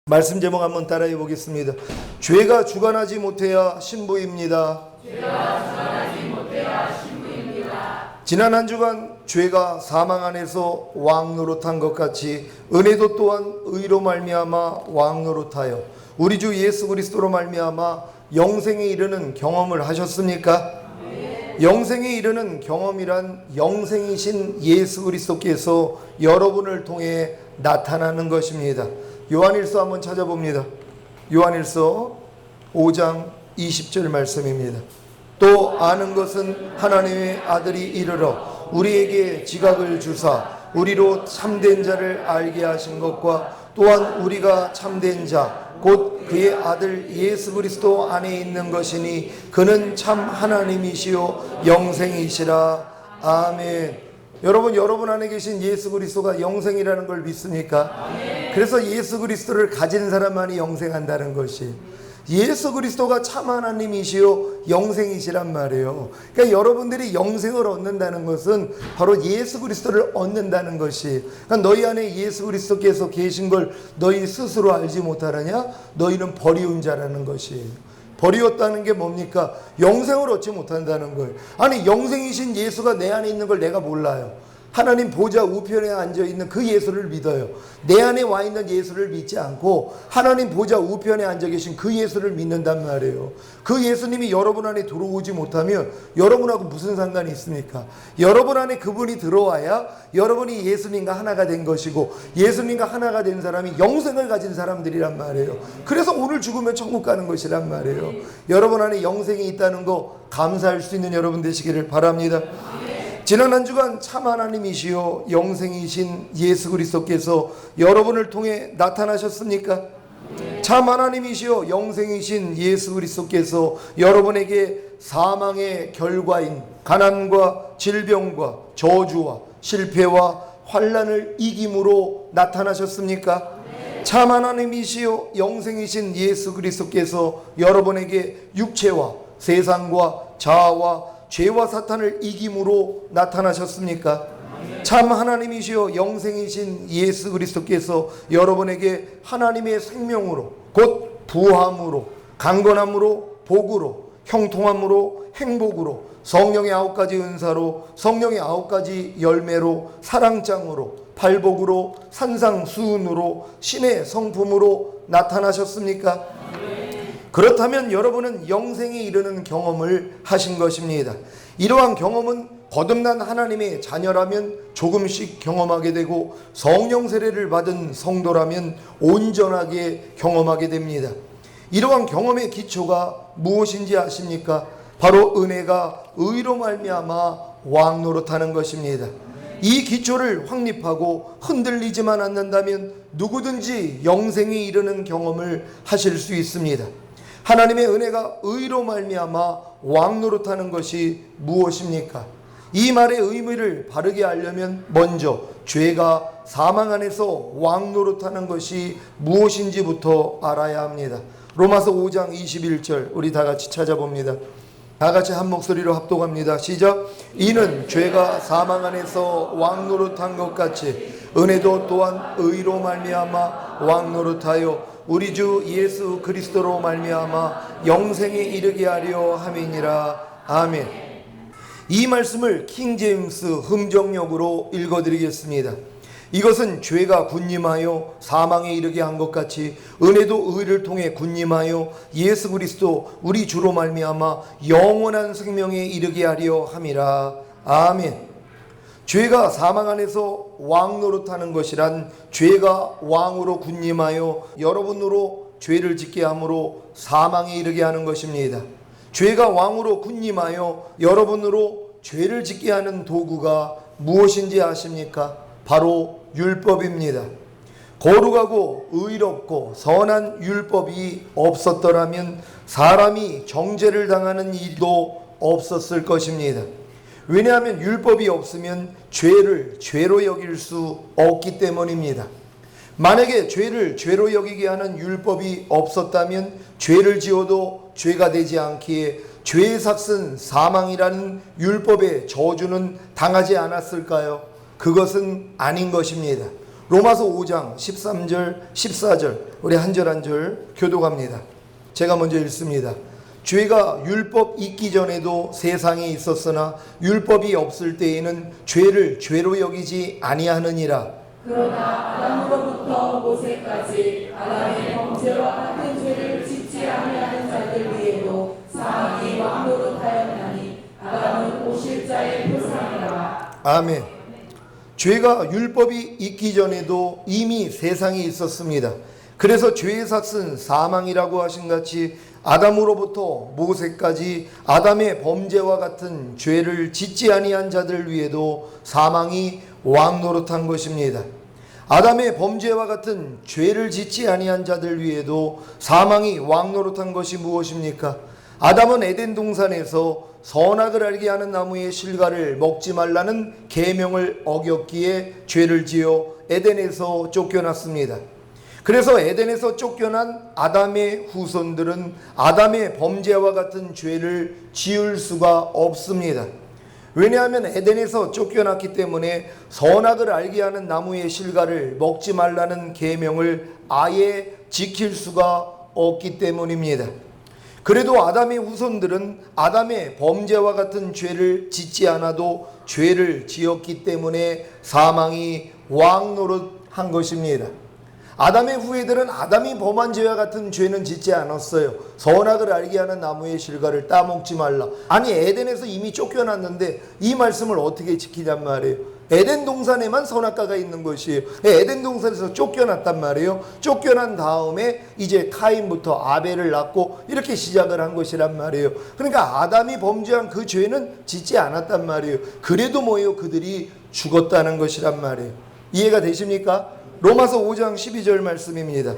말씀 제목 한번 따라해 보겠습니다. 죄가 주관하지 못해야 신부입니다. 지난 한 주간 죄가 사망 안에서 왕 노릇한 것 같이 은혜도 또한 의로 말미암아 왕 노릇하여 우리 주 예수 그리스도로 말미암아 영생에 이르는 경험을 하셨습니까? 영생에 이르는 경험이란 영생이신 예수 그리스도께서 여러분을 통해 나타나는 것입니다. 요한일서 한번 찾아봅니다. 요한일서 5장 20절 말씀입니다. 또 아는 것은 하나님의 아들이 이르러 우리에게 지각을 주사 우리로 참된 자를 알게 하신 것과 또한 우리가 참된 자 곧 그의 아들 예수 그리스도 안에 있는 것이니 그는 참 하나님이시요 영생이시라. 아멘. 여러분 안에 계신 예수 그리스도가 영생이라는 걸 믿습니까? 그래서 예수 그리스도를 가진 사람만이 영생한다는 것이, 예수 그리스도가 참 하나님이시요 영생이시란 말이에요. 그러니까 여러분들이 영생을 얻는다는 것은 바로 예수 그리스도를 얻는다는 것이, 그러니까 너희 안에 예수 그리스도께서 계신 걸 너희 스스로 알지 못하느냐? 너희는 버리운 자라는 것이에요. 버리웠다는 게 뭡니까? 영생을 얻지 못한다는 거예요. 아니, 영생이신 예수가 내 안에 있는 걸 내가 몰라요. 하나님 보좌 우편에 앉아있는 그 예수를 믿어요. 내 안에 와 있는 예수를 믿지 않고 하나님 보좌 우편에 앉아 계신 그 예수를 믿는단 말이에요. 그 예수님이 여러분 안에 들어오지 못하면 여러분하고 무슨 상관이 있습니까? 여러분 안에 그분이 들어와야 여러분이 예수님과 하나가 된 것이고, 예수님과 하나가 된 사람이 영생을 가진 사람들이란 말이에요. 그래서 오늘 죽으면 천국 가는 것이란 말이에요. 여러분 안에 영생이 있다는 거 감사할 수 있는 여러분 되시기를 바랍니다. 지난 한 주간 참 하나님이시요 영생이신 예수 그리스도께서 여러분을 통해 나타나셨습니까? 참 하나님이시요 영생이신 예수 그리스도께서 여러분에게 사망의 결과인 가난과 질병과 저주와 실패와 환난을 이김으로 나타나셨습니까? 참 하나님이시요 영생이신 예수 그리스도께서 여러분에게 육체와 세상과 자아와 죄와 사탄을 이김으로 나타나셨습니까? 참 하나님이시여 영생이신 예수 그리스도께서 여러분에게 하나님의 생명으로, 곧 부함으로, 강건함으로, 복으로, 형통함으로, 행복으로, 성령의 9가지 은사로, 성령의 9가지 열매로, 사랑장으로, 팔복으로, 산상수훈으로, 신의 성품으로 나타나셨습니까? 그렇다면 여러분은 영생에 이르는 경험을 하신 것입니다. 이러한 경험은 거듭난 하나님의 자녀라면 조금씩 경험하게 되고, 성령 세례를 받은 성도라면 온전하게 경험하게 됩니다. 이러한 경험의 기초가 무엇인지 아십니까? 바로 은혜가 의로 말미암아 왕 노릇하는 것입니다. 이 기초를 확립하고 흔들리지만 않는다면 누구든지 영생에 이르는 경험을 하실 수 있습니다. 하나님의 은혜가 의로 말미암아 왕 노릇하는 것이 무엇입니까? 이 말의 의미를 바르게 알려면 먼저 죄가 사망 안에서 왕 노릇하는 것이 무엇인지부터 알아야 합니다. 로마서 5장 21절 우리 다 같이 찾아봅니다. 다 같이 한 목소리로 합독합니다. 시작. 이는 죄가 사망 안에서 왕 노릇한 것 같이 은혜도 또한 의로 말미암아 왕 노릇하여 우리 주 예수 그리스도로 말미암아 영생에 이르게 하려 함이니라. 아멘. 이 말씀을 킹제임스 흠정역으로 읽어드리겠습니다. 이것은 죄가 군림하여 사망에 이르게 한 것 같이 은혜도 의를 통해 군림하여 예수 그리스도 우리 주로 말미암아 영원한 생명에 이르게 하려 함이라. 아멘. 죄가 사망 안에서 왕 노릇하는 것이란 죄가 왕으로 군림하여 여러분으로 죄를 짓게 함으로 사망에 이르게 하는 것입니다. 죄가 왕으로 군림하여 여러분으로 죄를 짓게 하는 도구가 무엇인지 아십니까? 바로 율법입니다. 거룩하고 의롭고 선한 율법이 없었더라면 사람이 정죄를 당하는 일도 없었을 것입니다. 왜냐하면 율법이 없으면 죄를 죄로 여길 수 없기 때문입니다. 만약에 죄를 죄로 여기게 하는 율법이 없었다면 죄를 지어도 죄가 되지 않기에 죄의 삭은 사망이라는 율법의 저주는 당하지 않았을까요? 그것은 아닌 것입니다. 로마서 5장 13절 14절 우리 한 절 한 절 교독합니다. 제가 먼저 읽습니다. 죄가 율법 있기 전에도 세상에 있었으나 율법이 없을 때에는 죄를 죄로 여기지 아니하느니라. 그러나 아담으로부터 모세까지 아담의 범죄와 같은 죄를 짓지 아니하는 자들 위에도 사망이 왕노릇하였나니 아담은 오실 자의 표상이라. 아멘. 죄가 율법이 있기 전에도 이미 세상에 있었습니다. 그래서 죄의 삭은 사망이라고 하신 같이 아담으로부터 모세까지 아담의 범죄와 같은 죄를 짓지 아니한 자들 위에도 사망이 왕노릇한 것입니다. 아담의 범죄와 같은 죄를 짓지 아니한 자들 위에도 사망이 왕노릇한 것이 무엇입니까? 아담은 에덴 동산에서 선악을 알게 하는 나무의 실과를 먹지 말라는 계명을 어겼기에 죄를 지어 에덴에서 쫓겨났습니다. 그래서 에덴에서 쫓겨난 아담의 후손들은 아담의 범죄와 같은 죄를 지을 수가 없습니다. 왜냐하면 에덴에서 쫓겨났기 때문에 선악을 알게 하는 나무의 실과를 먹지 말라는 계명을 아예 지킬 수가 없기 때문입니다. 그래도 아담의 후손들은 아담의 범죄와 같은 죄를 짓지 않아도 죄를 지었기 때문에 사망이 왕노릇한 것입니다. 아담의 후예들은 아담이 범한 죄와 같은 죄는 짓지 않았어요. 선악을 알게 하는 나무의 실과를 따먹지 말라. 아니 에덴에서 이미 쫓겨났는데 이 말씀을 어떻게 지키냔 말이에요. 에덴 동산에만 선악과가 있는 것이에요. 에덴 동산에서 쫓겨났단 말이에요. 쫓겨난 다음에 이제 카인부터 아벨을 낳고 이렇게 시작을 한 것이란 말이에요. 그러니까 아담이 범죄한 그 죄는 짓지 않았단 말이에요. 그래도 뭐예요? 그들이 죽었다는 것이란 말이에요. 이해가 되십니까? 로마서 5장 12절 말씀입니다.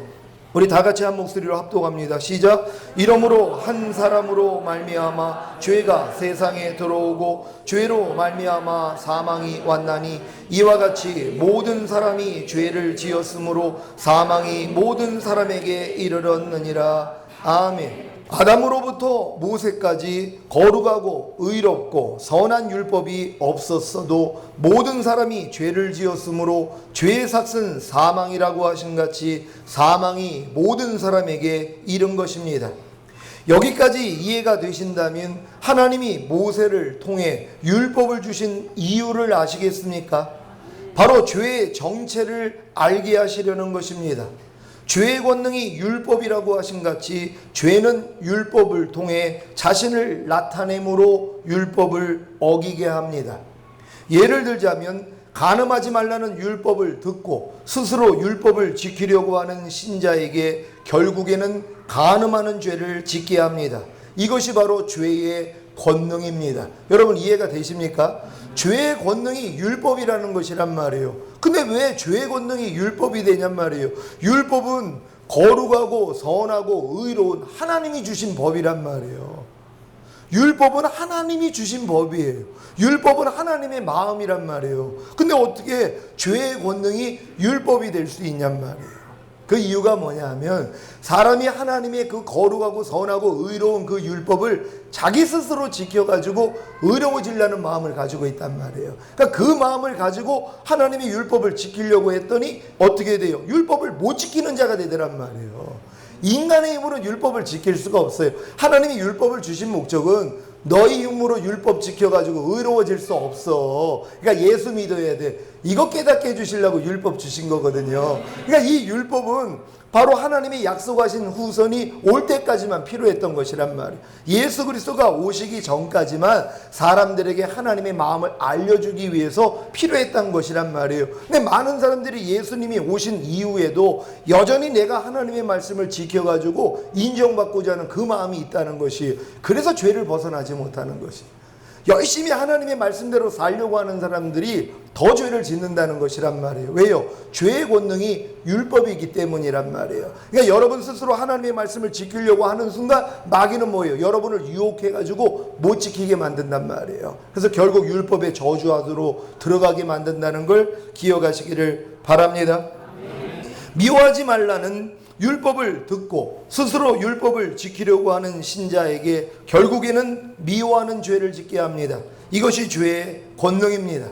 우리 다 같이 한 목소리로 합독합니다. 시작. 이러므로 한 사람으로 말미암아 죄가 세상에 들어오고 죄로 말미암아 사망이 왔나니 이와 같이 모든 사람이 죄를 지었으므로 사망이 모든 사람에게 이르렀느니라. 아멘. 아담으로부터 모세까지 거룩하고 의롭고 선한 율법이 없었어도 모든 사람이 죄를 지었으므로 죄의 삭은 사망이라고 하신 같이 사망이 모든 사람에게 이른 것입니다. 여기까지 이해가 되신다면 하나님이 모세를 통해 율법을 주신 이유를 아시겠습니까? 바로 죄의 정체를 알게 하시려는 것입니다. 죄의 권능이 율법이라고 하신 같이 죄는 율법을 통해 자신을 나타내므로 율법을 어기게 합니다. 예를 들자면 간음하지 말라는 율법을 듣고 스스로 율법을 지키려고 하는 신자에게 결국에는 간음하는 죄를 짓게 합니다. 이것이 바로 죄의 권능입니다. 여러분 이해가 되십니까? 죄의 권능이 율법이라는 것이란 말이에요. 근데 왜 죄의 권능이 율법이 되냔 말이에요. 율법은 거룩하고 선하고 의로운 하나님이 주신 법이란 말이에요. 율법은 하나님이 주신 법이에요. 율법은 하나님의 마음이란 말이에요. 근데 어떻게 죄의 권능이 율법이 될 수 있냔 말이에요. 그 이유가 뭐냐 하면 사람이 하나님의 그 거룩하고 선하고 의로운 그 율법을 자기 스스로 지켜가지고 의로워지려는 마음을 가지고 있단 말이에요. 그러니까 그 마음을 가지고 하나님의 율법을 지키려고 했더니 어떻게 돼요? 율법을 못 지키는 자가 되더란 말이에요. 인간의 힘으로 율법을 지킬 수가 없어요. 하나님이 율법을 주신 목적은 너희 힘으로 율법 지켜가지고 의로워질 수 없어. 그러니까 예수 믿어야 돼. 이거 깨닫게 해주시려고 율법 주신 거거든요. 그러니까 이 율법은 바로 하나님이 약속하신 후손이 올 때까지만 필요했던 것이란 말이에요. 예수 그리스도가 오시기 전까지만 사람들에게 하나님의 마음을 알려주기 위해서 필요했던 것이란 말이에요. 근데 많은 사람들이 예수님이 오신 이후에도 여전히 내가 하나님의 말씀을 지켜가지고 인정받고자 하는 그 마음이 있다는 것이에요. 그래서 죄를 벗어나지 못하는 것이에요. 열심히 하나님의 말씀대로 살려고 하는 사람들이 더 죄를 짓는다는 것이란 말이에요. 왜요? 죄의 권능이 율법이기 때문이란 말이에요. 그러니까 여러분 스스로 하나님의 말씀을 지키려고 하는 순간 마귀는 뭐예요? 여러분을 유혹해가지고 못 지키게 만든단 말이에요. 그래서 결국 율법의 저주하도로 들어가게 만든다는 걸 기억하시기를 바랍니다. 미워하지 말라는 율법을 듣고 스스로 율법을 지키려고 하는 신자에게 결국에는 미워하는 죄를 짓게 합니다. 이것이 죄의 권능입니다.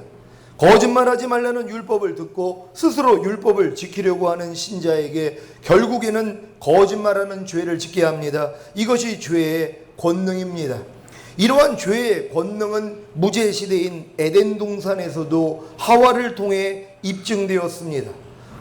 거짓말하지 말라는 율법을 듣고 스스로 율법을 지키려고 하는 신자에게 결국에는 거짓말하는 죄를 짓게 합니다. 이것이 죄의 권능입니다. 이러한 죄의 권능은 무죄 시대인 에덴 동산에서도 하와를 통해 입증되었습니다.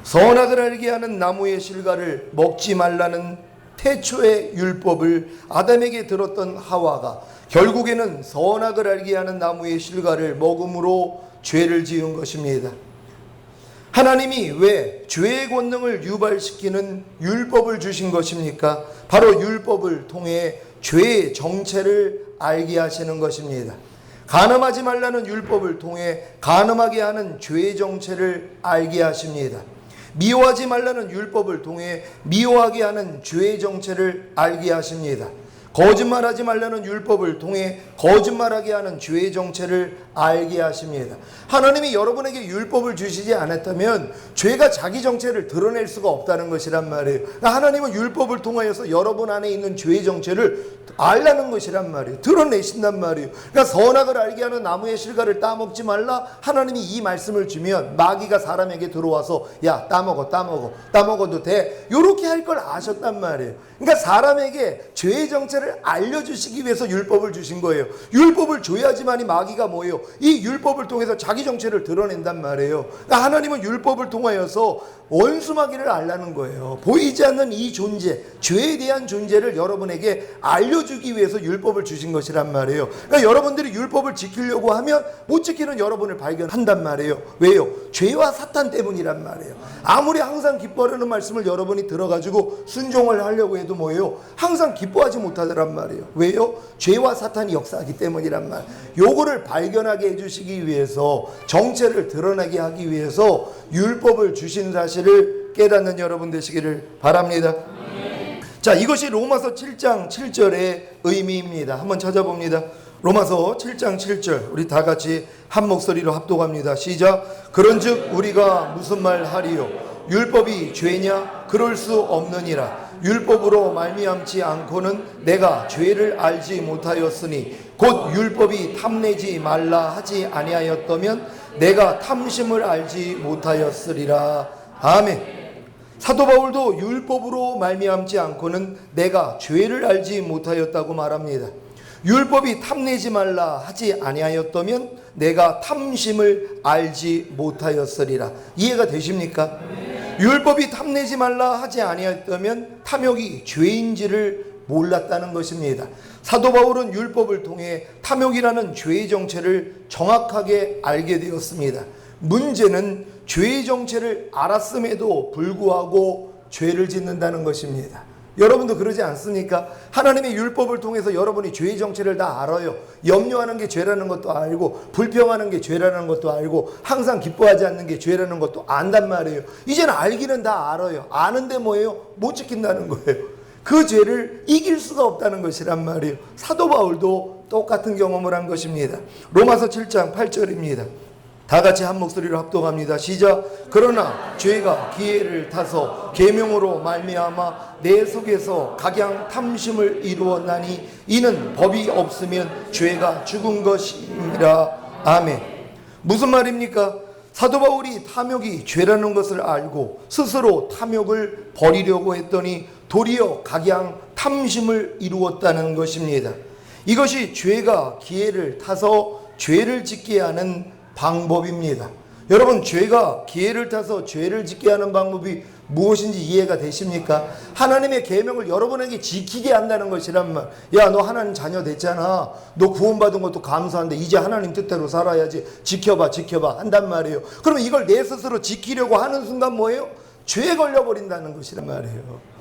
선악을 알게 하는 나무의 실과를 먹지 말라는 태초의 율법을 아담에게 들었던 하와가 결국에는 선악을 알게 하는 나무의 실과를 먹음으로 죄를 지은 것입니다. 하나님이 왜 죄의 권능을 유발시키는 율법을 주신 것입니까? 바로 율법을 통해 죄의 정체를 알게 하시는 것입니다. 간음하지 말라는 율법을 통해 간음하게 하는 죄의 정체를 알게 하십니다. 미워하지 말라는 율법을 통해 미워하게 하는 죄의 정체를 알게 하십니다. 거짓말하지 말라는 율법을 통해 거짓말하게 하는 죄의 정체를 알게 하십니다. 하나님이 여러분에게 율법을 주시지 않았다면 죄가 자기 정체를 드러낼 수가 없다는 것이란 말이에요. 하나님은 율법을 통하여서 여러분 안에 있는 죄의 정체를 알라는 것이란 말이에요. 드러내신단 말이에요. 그러니까 선악을 알게 하는 나무의 실과를 따먹지 말라. 하나님이 이 말씀을 주면 마귀가 사람에게 들어와서 야 따먹어도 돼. 이렇게 할 걸 아셨단 말이에요. 그러니까 사람에게 죄의 정체를 알려주시기 위해서 율법을 주신 거예요. 율법을 줘야지만이 마귀가 뭐예요? 이 율법을 통해서 자기 정체를 드러낸단 말이에요. 그러니까 하나님은 율법을 통하여서 원수마귀를 알라는 거예요. 보이지 않는 이 존재, 죄에 대한 존재를 여러분에게 알려주기 위해서 율법을 주신 것이란 말이에요. 그러니까 여러분들이 율법을 지키려고 하면 못 지키는 여러분을 발견한단 말이에요. 왜요? 죄와 사탄 때문이란 말이에요. 아무리 항상 기뻐하는 말씀을 여러분이 들어가지고 순종을 하려고 해도 뭐예요? 항상 기뻐하지 못하더란 말이에요. 왜요? 죄와 사탄이 역사하기 때문이란 말. 요거를 발견하게 해주시기 위해서, 정체를 드러나게 하기 위해서 율법을 주신 사실을 깨닫는 여러분 되시기를 바랍니다. 자, 이것이 로마서 7장 7절의 의미입니다. 한번 찾아봅니다. 로마서 7장 7절, 우리 다 같이 한 목소리로 합독합니다. 시작. 그런즉 우리가 무슨 말 하리요? 율법이 죄냐? 그럴 수 없느니라. 율법으로 말미암지 않고는 내가 죄를 알지 못하였으니 곧 율법이 탐내지 말라 하지 아니하였다면 내가 탐심을 알지 못하였으리라. 아멘. 사도 바울도 율법으로 말미암지 않고는 내가 죄를 알지 못하였다고 말합니다. 율법이 탐내지 말라 하지 아니하였다면 내가 탐심을 알지 못하였으리라. 이해가 되십니까? 율법이 탐내지 말라 하지 아니하였다면 탐욕이 죄인지를 몰랐다는 것입니다. 사도 바울은 율법을 통해 탐욕이라는 죄의 정체를 정확하게 알게 되었습니다. 문제는 죄의 정체를 알았음에도 불구하고 죄를 짓는다는 것입니다. 여러분도 그러지 않습니까? 하나님의 율법을 통해서 여러분이 죄의 정체를 다 알아요. 염려하는 게 죄라는 것도 알고, 불평하는 게 죄라는 것도 알고, 항상 기뻐하지 않는 게 죄라는 것도 안단 말이에요. 이제는 알기는 다 알아요. 아는데 뭐예요? 못 지킨다는 거예요. 그 죄를 이길 수가 없다는 것이란 말이에요. 사도 바울도 똑같은 경험을 한 것입니다. 로마서 7장 8절입니다. 다 같이 한 목소리로 합독합니다. 시작. 그러나 죄가 기회를 타서 계명으로 말미암아 내 속에서 각양 탐심을 이루었나니 이는 법이 없으면 죄가 죽은 것이니라. 아멘. 무슨 말입니까? 사도 바울이 탐욕이 죄라는 것을 알고 스스로 탐욕을 버리려고 했더니 도리어 각양 탐심을 이루었다는 것입니다. 이것이 죄가 기회를 타서 죄를 짓게 하는 방법입니다. 여러분, 죄가 기회를 타서 죄를 짓게 하는 방법이 무엇인지 이해가 되십니까? 하나님의 계명을 여러분에게 지키게 한다는 것이란 말. 야, 너 하나님 자녀 됐잖아. 너 구원받은 것도 감사한데 이제 하나님 뜻대로 살아야지. 지켜봐 한단 말이에요. 그러면 이걸 내 스스로 지키려고 하는 순간 뭐예요? 죄에 걸려버린다는 것이란 말이에요.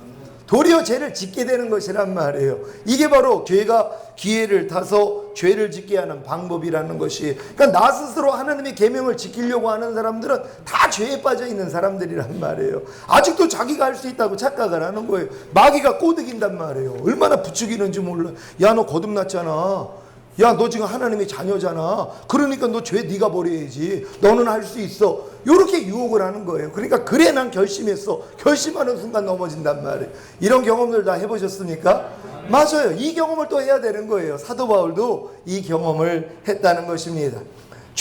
도리어 죄를 짓게 되는 것이란 말이에요. 이게 바로 죄가 기회를 타서 죄를 짓게 하는 방법이라는 것이. 그러니까 나 스스로 하나님의 계명을 지키려고 하는 사람들은 다 죄에 빠져 있는 사람들이란 말이에요. 아직도 자기가 할 수 있다고 착각을 하는 거예요. 마귀가 꼬드긴단 말이에요. 얼마나 부추기는지 몰라. 야, 너 거듭났잖아. 야, 너 지금 하나님의 자녀잖아. 그러니까 너 죄 네가 버려야지. 너는 할 수 있어. 이렇게 유혹을 하는 거예요. 그러니까 그래 난 결심했어. 결심하는 순간 넘어진단 말이에요. 이런 경험들 다 해보셨습니까? 맞아요. 이 경험을 또 해야 되는 거예요. 사도 바울도 이 경험을 했다는 것입니다.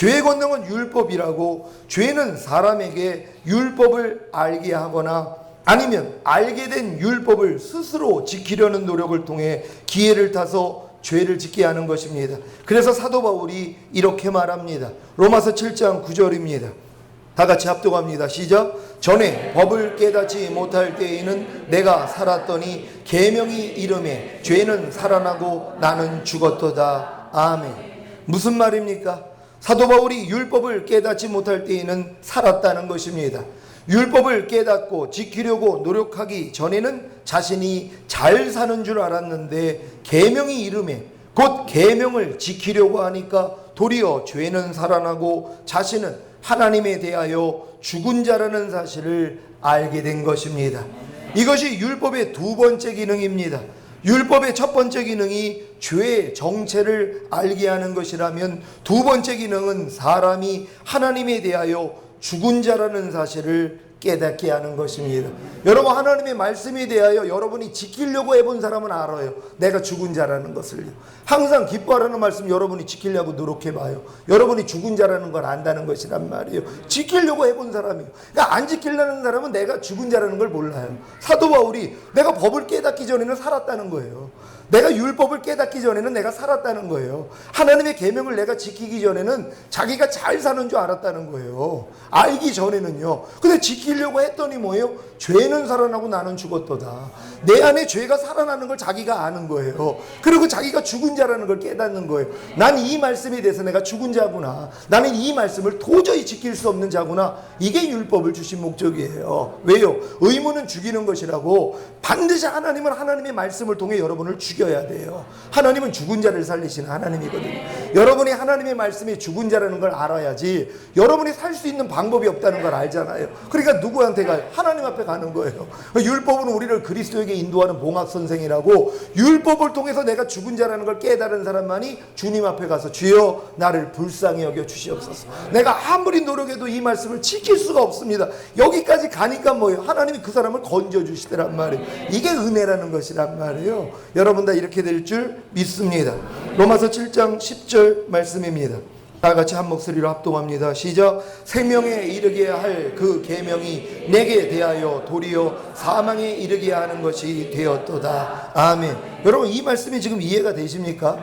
죄의 권능은 율법이라고, 죄는 사람에게 율법을 알게 하거나 아니면 알게 된 율법을 스스로 지키려는 노력을 통해 기회를 타서 죄를 짓게 하는 것입니다. 그래서 사도 바울이 이렇게 말합니다. 로마서 7장 9절입니다. 다 같이 합독합니다. 시작. 전에 법을 깨닫지 못할 때에는 내가 살았더니 계명이 이름에 죄는 살아나고 나는 죽었도다. 아멘. 무슨 말입니까? 사도 바울이 율법을 깨닫지 못할 때에는 살았다는 것입니다. 율법을 깨닫고 지키려고 노력하기 전에는 자신이 잘 사는 줄 알았는데 계명이 이름에, 곧 계명을 지키려고 하니까 도리어 죄는 살아나고 자신은 하나님에 대하여 죽은 자라는 사실을 알게 된 것입니다. 이것이 율법의 두 번째 기능입니다. 율법의 첫 번째 기능이 죄의 정체를 알게 하는 것이라면 두 번째 기능은 사람이 하나님에 대하여 죽은 자라는 사실을 깨닫게 하는 것입니다. 여러분, 하나님의 말씀에 대하여 여러분이 지키려고 해본 사람은 알아요. 내가 죽은 자라는 것을요. 항상 기뻐하라는 말씀 여러분이 지키려고 노력해봐요. 여러분이 죽은 자라는 걸 안다는 것이란 말이에요. 지키려고 해본 사람이에요. 그러니까 안 지키려는 사람은 내가 죽은 자라는 걸 몰라요. 사도 바울이 내가 법을 깨닫기 전에는 살았다는 거예요. 내가 율법을 깨닫기 전에는 내가 살았다는 거예요. 하나님의 계명을 내가 지키기 전에는 자기가 잘 사는 줄 알았다는 거예요. 알기 전에는요. 근데 지키려고 했더니 뭐예요? 죄는 살아나고 나는 죽었도다. 내 안에 죄가 살아나는 걸 자기가 아는 거예요. 그리고 자기가 죽은 자라는 걸 깨닫는 거예요. 난 이 말씀에 대해서 내가 죽은 자구나. 나는 이 말씀을 도저히 지킬 수 없는 자구나. 이게 율법을 주신 목적이에요. 왜요? 의무는 죽이는 것이라고. 반드시 하나님은 하나님의 말씀을 통해 여러분을 죽여야 돼요. 하나님은 죽은 자를 살리시는 하나님이거든요. 여러분이 하나님의 말씀이 죽은 자라는 걸 알아야지 여러분이 살 수 있는 방법이 없다는 걸 알잖아요. 그러니까 누구한테 가요? 하나님 앞에 가는 거예요. 율법은 우리를 그리스도에게 인도하는 봉학 선생이라고, 율법을 통해서 내가 죽은 자라는 걸 깨달은 사람만이 주님 앞에 가서 주여 나를 불쌍히 여겨 주시옵소서. 내가 아무리 노력해도 이 말씀을 지킬 수가 없습니다. 여기까지 가니까 뭐예요? 하나님이 그 사람을 건져주시더란 말이에요. 이게 은혜라는 것이란 말이에요. 여러분 다 이렇게 될 줄 믿습니다. 로마서 7장 10절 말씀입니다. 다 같이 한 목소리로 합동합니다. 시작. 생명에 이르게 할 그 계명이 내게 대하여 도리어 사망에 이르게 하는 것이 되었도다. 아멘. 여러분, 이 말씀이 지금 이해가 되십니까?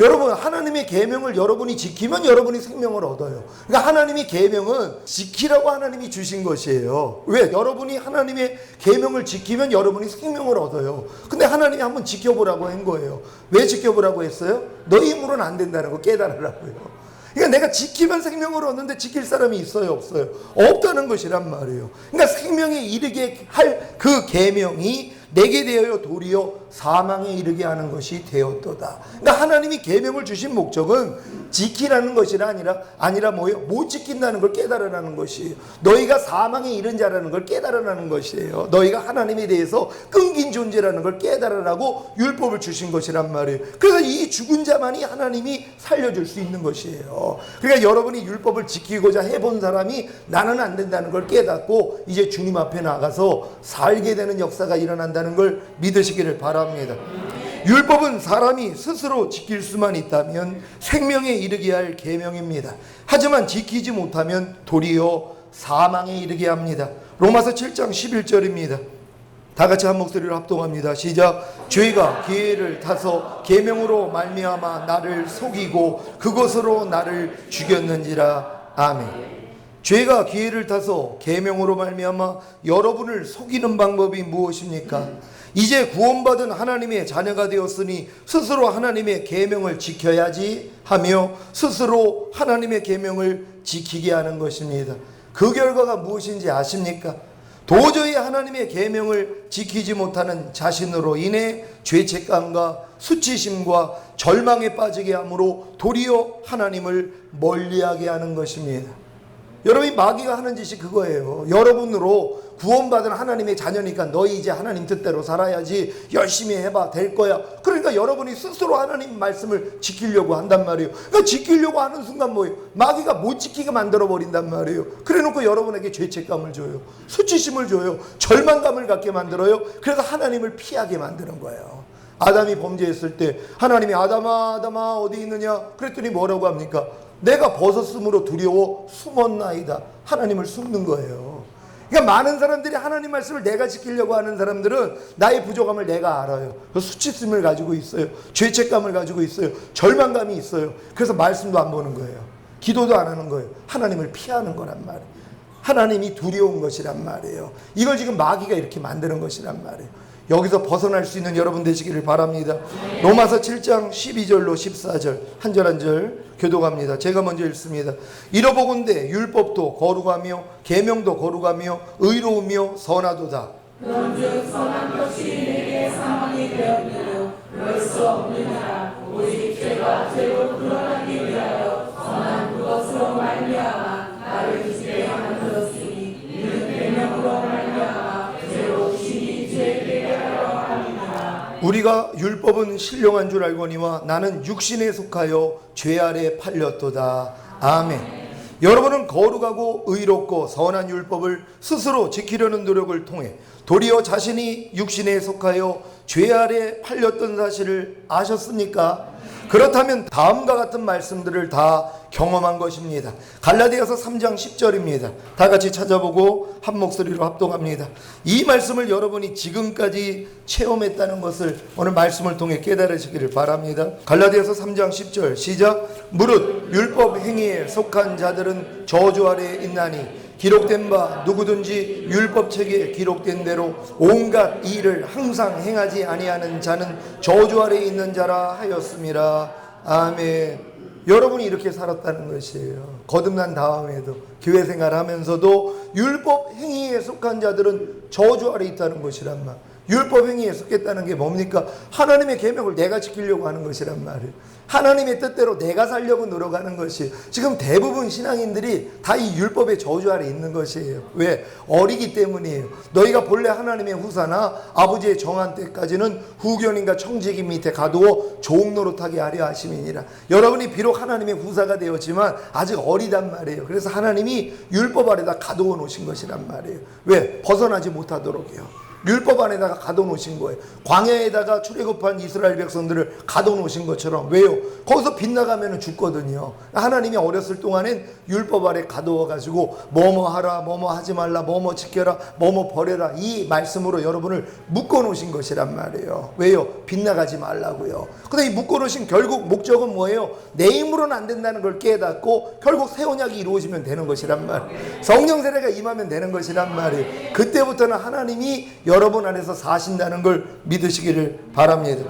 여러분, 하나님의 계명을 여러분이 지키면 여러분이 생명을 얻어요. 그러니까 하나님의 계명은 지키라고 하나님이 주신 것이에요. 왜? 여러분이 하나님의 계명을 지키면 여러분이 생명을 얻어요. 근데 하나님이 한번 지켜보라고 한 거예요. 왜 지켜보라고 했어요? 너희 힘으로는 안 된다는 거 깨달으라고요. 그러니까 내가 지키면 생명을 얻는데 지킬 사람이 있어요, 없어요? 없다는 것이란 말이에요. 그러니까 생명에 이르게 할 그 계명이 내게 대하여 도리어 사망에 이르게 하는 것이 되었도다. 그러니까 하나님이 계명을 주신 목적은 지키라는 것이 아니라 뭐예요? 못 지킨다는 걸 깨달으라는 것이에요. 너희가 사망에 이른 자라는 걸 깨달으라는 것이에요. 너희가 하나님에 대해서 끊긴 존재라는 걸 깨달으라고 율법을 주신 것이란 말이에요. 그래서 이 죽은 자만이 하나님이 살려줄 수 있는 것이에요. 그러니까 여러분이 율법을 지키고자 해본 사람이 나는 안 된다는 걸 깨닫고 이제 주님 앞에 나가서 살게 되는 역사가 일어난다는 걸 믿으시기를 바랍니다. 율법은 사람이 스스로 지킬 수만 있다면 생명에 이르게 할 계명입니다. 하지만 지키지 못하면 도리어 사망에 이르게 합니다. 로마서 7장 11절입니다. 다 같이 한 목소리로 합동합니다. 시작. 죄가 기회를 타서 계명으로 말미암아 나를 속이고 그것으로 나를 죽였는지라. 아멘. 죄가 기회를 타서 계명으로 말미암아 여러분을 속이는 방법이 무엇입니까? 이제 구원받은 하나님의 자녀가 되었으니 스스로 하나님의 계명을 지켜야지 하며 스스로 하나님의 계명을 지키게 하는 것입니다. 그 결과가 무엇인지 아십니까? 도저히 하나님의 계명을 지키지 못하는 자신으로 인해 죄책감과 수치심과 절망에 빠지게 함으로 도리어 하나님을 멀리하게 하는 것입니다. 여러분이 마귀가 하는 짓이 그거예요. 여러분으로 구원받은 하나님의 자녀니까 너희 이제 하나님 뜻대로 살아야지, 열심히 해봐, 될 거야. 그러니까 여러분이 스스로 하나님 말씀을 지키려고 한단 말이에요. 그러니까 지키려고 하는 순간 뭐예요? 마귀가 못 지키게 만들어 버린단 말이에요. 그래 놓고 여러분에게 죄책감을 줘요. 수치심을 줘요. 절망감을 갖게 만들어요. 그래서 하나님을 피하게 만드는 거예요. 아담이 범죄했을 때 하나님이 아담아 어디 있느냐 그랬더니 뭐라고 합니까? 내가 벗었으므로 두려워 숨었나이다. 하나님을 숨는 거예요. 그러니까 많은 사람들이 하나님 말씀을 내가 지키려고 하는 사람들은 나의 부족함을 내가 알아요. 수치심을 가지고 있어요. 죄책감을 가지고 있어요. 절망감이 있어요. 그래서 말씀도 안 보는 거예요. 기도도 안 하는 거예요. 하나님을 피하는 거란 말이에요. 하나님이 두려운 것이란 말이에요. 이걸 지금 마귀가 이렇게 만드는 것이란 말이에요. 여기서 벗어날 수 있는 여러분 되시기를 바랍니다. 로마서 7장 12절로 14절 한 절 한 절 교독합니다. 제가 먼저 읽습니다. 이러보건대 율법도 거룩하며 계명도 거룩하며 의로우며 선하도다. 그런즉 선한 것이 내게 사망이 되었느뇨 그럴 수 없느니라. 오직 죄가 죄로 드러나기 위하여 선한 그것으로 말미암아 나를 죽게 만들었으니 이는 계명으로 말미암아 죄로 심히 죄되게 하려 함이니라. 우리가 율법은 신령한 줄 알거니와 나는 육신에 속하여 죄 아래 팔렸도다. 아멘. 여러분은 거룩하고 의롭고 선한 율법을 스스로 지키려는 노력을 통해 도리어 자신이 육신에 속하여 죄 아래 팔렸던 사실을 아셨습니까? 그렇다면 다음과 같은 말씀들을 다 경험한 것입니다. 갈라디아서 3장 10절입니다. 다 같이 찾아보고 한 목소리로 합동합니다. 이 말씀을 여러분이 지금까지 체험했다는 것을 오늘 말씀을 통해 깨달으시기를 바랍니다. 갈라디아서 3장 10절 시작. 무릇 율법 행위에 속한 자들은 저주 아래에 있나니 기록된 바 누구든지 율법책에 기록된 대로 온갖 일을 항상 행하지 아니하는 자는 저주 아래에 있는 자라 하였습니다. 아멘. 여러분이 이렇게 살았다는 것이에요. 거듭난 다음에도 교회 생활하면서도 율법 행위에 속한 자들은 저주 아래에 있다는 것이란 말. 율법 행위에 속했다는 게 뭡니까? 하나님의 계명을 내가 지키려고 하는 것이란 말이에요. 하나님의 뜻대로 내가 살려고 노력하는 것이 지금 대부분 신앙인들이 다 이 율법의 저주 아래 있는 것이에요. 왜? 어리기 때문이에요. 너희가 본래 하나님의 후사나 아버지의 정한 때까지는 후견인과 청지기 밑에 가두어 종노릇하게 하려 하심이니라. 여러분이 비록 하나님의 후사가 되었지만 아직 어리단 말이에요. 그래서 하나님이 율법 아래다 가두어 놓으신 것이란 말이에요. 왜? 벗어나지 못하도록요. 율법 안에다가 가둬놓으신 거예요. 광야에다가 출애굽한 이스라엘 백성들을 가둬놓으신 것처럼. 왜요? 거기서 빗나가면 죽거든요. 하나님이 어렸을 동안엔 율법 아래 가두어가지고 뭐뭐 하라, 뭐뭐 하지 말라, 뭐뭐 지켜라, 뭐뭐 버려라, 이 말씀으로 여러분을 묶어놓으신 것이란 말이에요. 왜요? 빗나가지 말라고요. 근데 이 묶어놓으신 결국 목적은 뭐예요? 내 힘으로는 안 된다는 걸 깨닫고 결국 새 언약이 이루어지면 되는 것이란 말이에요. 성령 세례가 임하면 되는 것이란 말이에요. 그때부터는 하나님이 여러분 안에서 사신다는 걸 믿으시기를 바랍니다.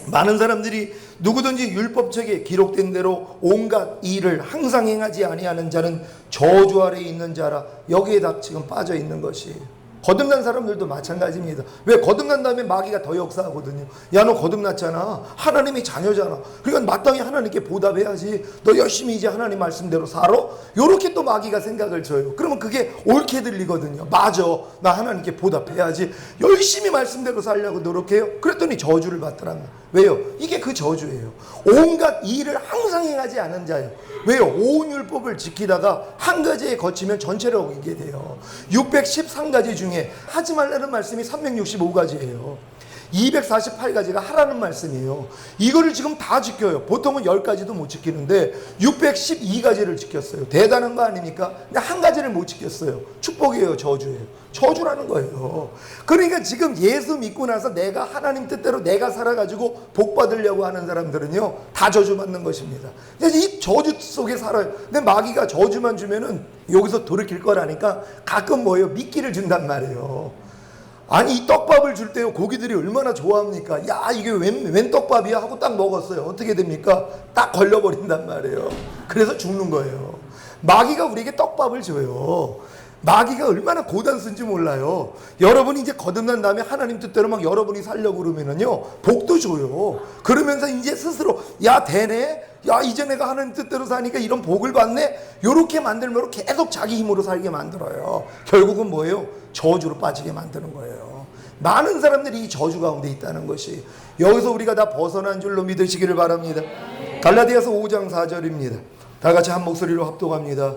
많은 사람들이 누구든지 율법책에 기록된 대로 온갖 일을 항상 행하지 아니하는 자는 저주 아래에 있는 자라. 여기에 다 지금 빠져 있는 것이에요. 거듭난 사람들도 마찬가지입니다. 왜? 거듭난 다음에 마귀가 더 역사하거든요. 야, 너 거듭났잖아. 하나님의 자녀잖아. 그러니까 마땅히 하나님께 보답해야지. 너 열심히 이제 하나님 말씀대로 살아? 요렇게 또 마귀가 생각을 줘요. 그러면 그게 옳게 들리거든요. 맞아. 나 하나님께 보답해야지. 열심히 말씀대로 살려고 노력해요. 그랬더니 저주를 받더란 말이에요. 왜요? 이게 그 저주예요. 온갖 일을 항상 행하지 않은 자예요. 왜요? 온 율법을 지키다가 한 가지에 거치면 전체를 어기게 돼요. 613가지 중에 하지 말라는 말씀이 365가지예요. 248가지가 하라는 말씀이에요. 이거를 지금 다 지켜요. 보통은 10가지도 못 지키는데 612가지를 지켰어요. 대단한 거 아닙니까? 근데 한 가지를 못 지켰어요. 축복이에요, 저주예요. 저주라는 거예요. 그러니까 지금 예수 믿고 나서 내가 하나님 뜻대로 내가 살아가지고 복 받으려고 하는 사람들은요, 다 저주받는 것입니다. 그래서 이 저주 속에 살아요. 근데 마귀가 저주만 주면은 여기서 돌이킬 거라니까 가끔 뭐예요? 미끼를 준단 말이에요. 아니, 이 떡밥을 줄 때요, 고기들이 얼마나 좋아합니까? 야, 이게 웬 떡밥이야? 하고 딱 먹었어요. 어떻게 됩니까? 딱 걸려버린단 말이에요. 그래서 죽는 거예요. 마귀가 우리에게 떡밥을 줘요. 마귀가 얼마나 고단수인지 몰라요. 여러분이 이제 거듭난 다음에 하나님 뜻대로 막 여러분이 살려고 그러면은요, 복도 줘요. 그러면서 이제 스스로, 야, 되네? 야, 이제 내가 하나님 뜻대로 사니까 이런 복을 받네? 요렇게 만들면 계속 자기 힘으로 살게 만들어요. 결국은 뭐예요? 저주로 빠지게 만드는 거예요. 많은 사람들이 이 저주 가운데 있다는 것이, 여기서 우리가 다 벗어난 줄로 믿으시기를 바랍니다. 갈라디아서 5장 4절입니다. 다 같이 한 목소리로 합독합니다.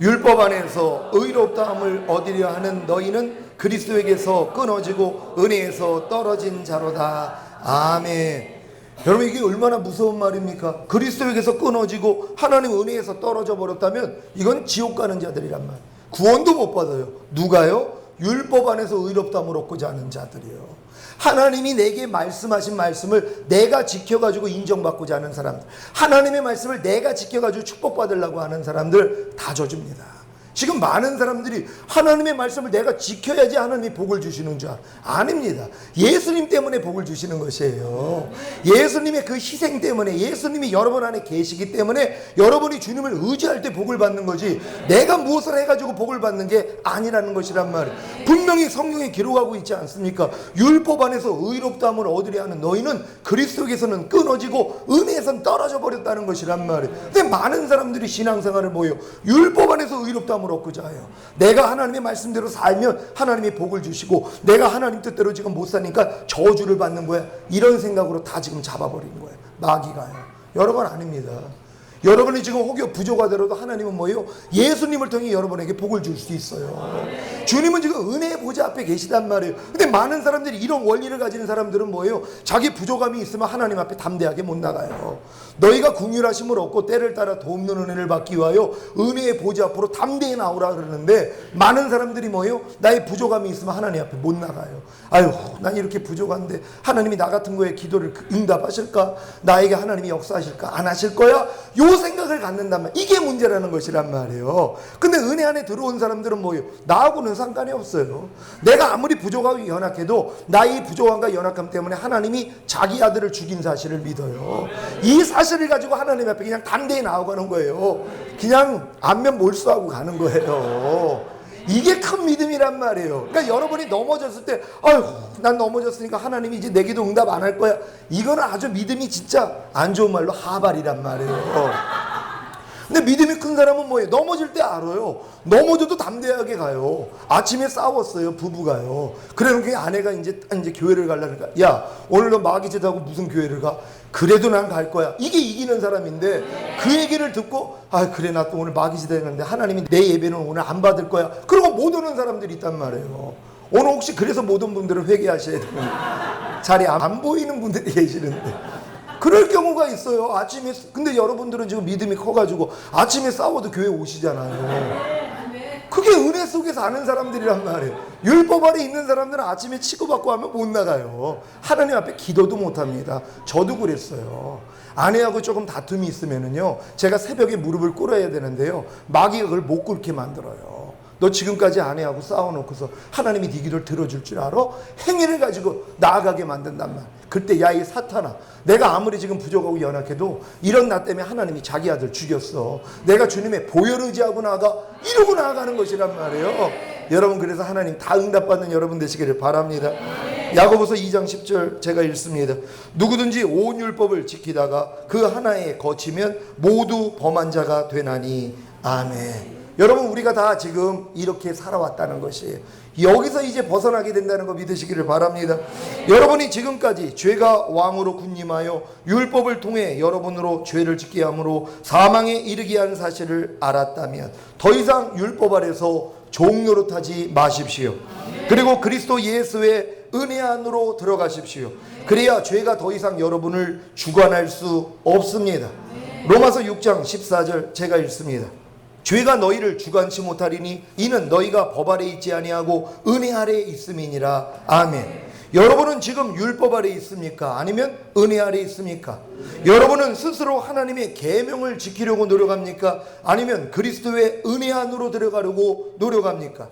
율법 안에서 의롭다함을 얻으려 하는 너희는 그리스도에게서 끊어지고 은혜에서 떨어진 자로다. 아멘. 여러분 이게 얼마나 무서운 말입니까? 그리스도에게서 끊어지고 하나님 은혜에서 떨어져 버렸다면 이건 지옥 가는 자들이란 말. 구원도 못 받아요. 누가요? 율법 안에서 의롭다함을 얻고자 하는 자들이요. 하나님이 내게 말씀하신 말씀을 내가 지켜가지고 인정받고자 하는 사람들, 하나님의 말씀을 내가 지켜가지고 축복받으려고 하는 사람들 다 져줍니다. 지금 많은 사람들이 하나님의 말씀을 내가 지켜야지 하나님이 복을 주시는 줄 아닙니다. 예수님 때문에 복을 주시는 것이에요. 예수님의 그 희생 때문에, 예수님이 여러분 안에 계시기 때문에 여러분이 주님을 의지할 때 복을 받는 거지, 내가 무엇을 해가지고 복을 받는 게 아니라는 것이란 말이에요. 분명히 성경에 기록하고 있지 않습니까? 율법 안에서 의롭다함을 얻으려 하는 너희는 그리스도에게서는 끊어지고 은혜에선 떨어져 버렸다는 것이란 말이에요. 근데 많은 사람들이 신앙생활을 뭐예요? 율법 안에서 의롭다함을 얻고자 해요. 내가 하나님의 말씀대로 살면 하나님이 복을 주시고, 내가 하나님 뜻대로 지금 못 사니까 저주를 받는 거야. 이런 생각으로 다 지금 잡아버린 거예요. 마귀가요. 여러분 아닙니다. 여러분이 지금 혹여 부조가 되어도 하나님은 뭐예요? 예수님을 통해 여러분에게 복을 줄 수 있어요. 주님은 지금 은혜의 보좌 앞에 계시단 말이에요. 근데 많은 사람들이, 이런 원리를 가지는 사람들은 뭐예요? 자기 부족함이 있으면 하나님 앞에 담대하게 못 나가요. 너희가 긍휼하심을 얻고 때를 따라 돕는 은혜를 받기 위하여 은혜의 보좌 앞으로 담대히 나오라 그러는데, 많은 사람들이 뭐예요? 나의 부족함이 있으면 하나님 앞에 못 나가요. 아유, 난 이렇게 부족한데 하나님이 나 같은 거에 기도를 응답하실까? 나에게 하나님이 역사하실까? 안 하실 거야? 요 생각을 갖는다면 이게 문제라는 것이란 말이에요. 근데 은혜 안에 들어온 사람들은 뭐예요? 나하고는 상관이 없어요. 내가 아무리 부족하고 연약해도 나의 부족함과 연약함 때문에 하나님이 자기 아들을 죽인 사실을 믿어요. 이 사실을 가지고 하나님 앞에 그냥 담대히 나아가는 거예요. 그냥 안면 몰수하고 가는 거예요. 이게 큰 믿음이란 말이에요. 그러니까 여러분이 넘어졌을 때, 아유, 난 넘어졌으니까 하나님이 이제 내 기도 응답 안 할 거야. 이거는 아주 믿음이 진짜 안 좋은 말로 하발이란 말이에요. 근데 믿음이 큰 사람은 뭐예요? 넘어질 때 알아요. 넘어져도 담대하게 가요. 아침에 싸웠어요, 부부가요. 그래놓고 아내가 이제 교회를 가려니까, 야, 오늘 너 마귀짓하고 무슨 교회를 가? 그래도 난 갈 거야. 이게 이기는 사람인데, 그 얘기를 듣고, 아, 그래, 나 또 오늘 마귀짓 했는데 하나님이 내 예배는 오늘 안 받을 거야. 그러고 못 오는 사람들이 있단 말이에요. 오늘 혹시 그래서 못 온 분들은 회개하셔야 돼요. 자리에 안 보이는 분들이 계시는데. 그럴 경우가 있어요. 아침에. 근데 여러분들은 지금 믿음이 커가지고 아침에 싸워도 교회 오시잖아요. 그게 은혜 속에 사는 사람들이란 말이에요. 율법 아래 있는 사람들은 아침에 치고받고 하면 못 나가요. 하나님 앞에 기도도 못 합니다. 저도 그랬어요. 아내하고 조금 다툼이 있으면은요, 제가 새벽에 무릎을 꿇어야 되는데요, 마귀가 그걸 못 꿇게 만들어요. 너 지금까지 아내하고 싸워놓고서 하나님이 네 기도를 들어줄 줄 알아? 행위를 가지고 나아가게 만든단 말. 그때 야, 이 사탄아, 내가 아무리 지금 부족하고 연약해도 이런 나 때문에 하나님이 자기 아들 죽였어. 내가 주님의 보혈 의지하고 나아가, 이러고 나아가는 것이란 말이에요. 여러분, 그래서 하나님 다 응답받는 여러분 되시기를 바랍니다. 야고보서 2장 10절 제가 읽습니다. 누구든지 온 율법을 지키다가 그 하나에 거치면 모두 범한 자가 되나니. 아멘. 여러분, 우리가 다 지금 이렇게 살아왔다는 것이에요. 여기서 이제 벗어나게 된다는 거 믿으시기를 바랍니다. 여러분이 지금까지 죄가 왕으로 군림하여 율법을 통해 여러분으로 죄를 짓게 함으로 사망에 이르게 한 사실을 알았다면 더 이상 율법 아래서 종노릇하지 마십시오. 그리고 그리스도 예수의 은혜 안으로 들어가십시오. 그래야 죄가 더 이상 여러분을 주관할 수 없습니다. 로마서 6장 14절 제가 읽습니다. 죄가 너희를 주관치 못하리니 이는 너희가 법 아래 있지 아니하고 은혜 아래 있음이니라. 아멘. 여러분은 지금 율법 아래 있습니까? 아니면 은혜 아래 있습니까? 여러분은 스스로 하나님의 계명을 지키려고 노력합니까? 아니면 그리스도의 은혜 안으로 들어가려고 노력합니까?